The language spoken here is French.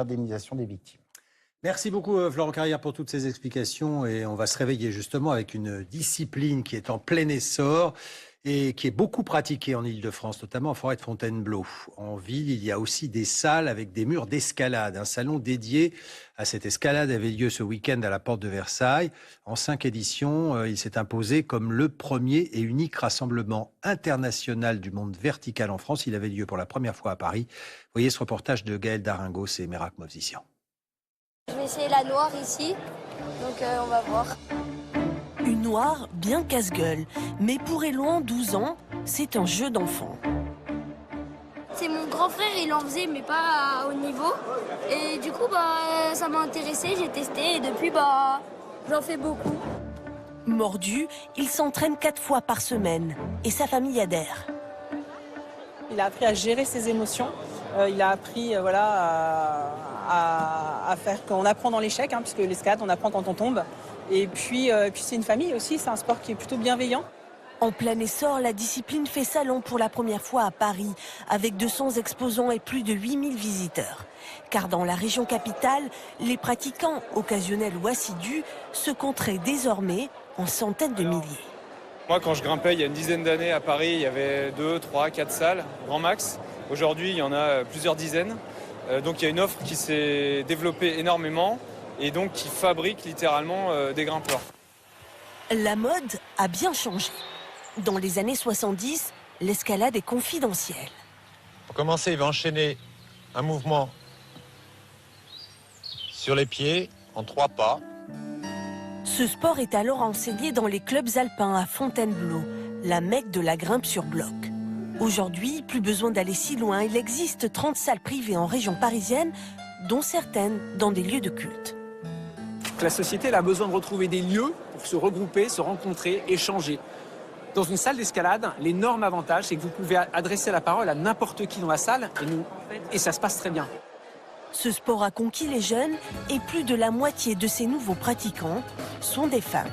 Indemnisation des victimes. Merci beaucoup Florent Carrière pour toutes ces explications et on va se réveiller justement avec une discipline qui est en plein essor et qui est beaucoup pratiquée en Île-de-France, notamment en forêt de Fontainebleau. En ville, il y a aussi des salles avec des murs d'escalade. Un salon dédié à cette escalade avait lieu ce week-end à la porte de Versailles. En 5 éditions, il s'est imposé comme le premier et unique rassemblement international du monde vertical en France. Il avait lieu pour la première fois à Paris. Voyez ce reportage de Gaël Daringos et Merak Movsisian. Je vais essayer la noire ici, donc on va voir. Une noire bien casse-gueule, mais pour Éloan, 12 ans, c'est un jeu d'enfant. C'est mon grand frère, il en faisait, mais pas à haut niveau. Et du coup, ça m'a intéressé, j'ai testé et depuis, j'en fais beaucoup. Mordu, il s'entraîne 4 fois par semaine et sa famille adhère. Il a appris à gérer ses émotions. Il a appris à faire qu'on apprend dans l'échec, puisque l'escalade, on apprend quand on tombe. Et puis c'est une famille aussi, c'est un sport qui est plutôt bienveillant. En plein essor, la discipline fait salon pour la première fois à Paris, avec 200 exposants et plus de 8000 visiteurs. Car dans la région capitale, les pratiquants, occasionnels ou assidus, se compteraient désormais en centaines de milliers. Moi, quand je grimpais il y a une dizaine d'années à Paris, il y avait 2, 3, 4 salles, grand max. Aujourd'hui, il y en a plusieurs dizaines. Donc il y a une offre qui s'est développée énormément et donc qui fabrique littéralement des grimpeurs. La mode a bien changé. Dans les années 70, l'escalade est confidentielle. Pour commencer, il va enchaîner un mouvement sur les pieds en 3 pas. Ce sport est alors enseigné dans les clubs alpins à Fontainebleau, la mecque de la grimpe sur bloc. Aujourd'hui, plus besoin d'aller si loin, il existe 30 salles privées en région parisienne, dont certaines dans des lieux de culte. La société elle a besoin de retrouver des lieux pour se regrouper, se rencontrer, échanger. Dans une salle d'escalade, l'énorme avantage, c'est que vous pouvez adresser la parole à n'importe qui dans la salle et ça se passe très bien. Ce sport a conquis les jeunes et plus de la moitié de ces nouveaux pratiquants sont des femmes.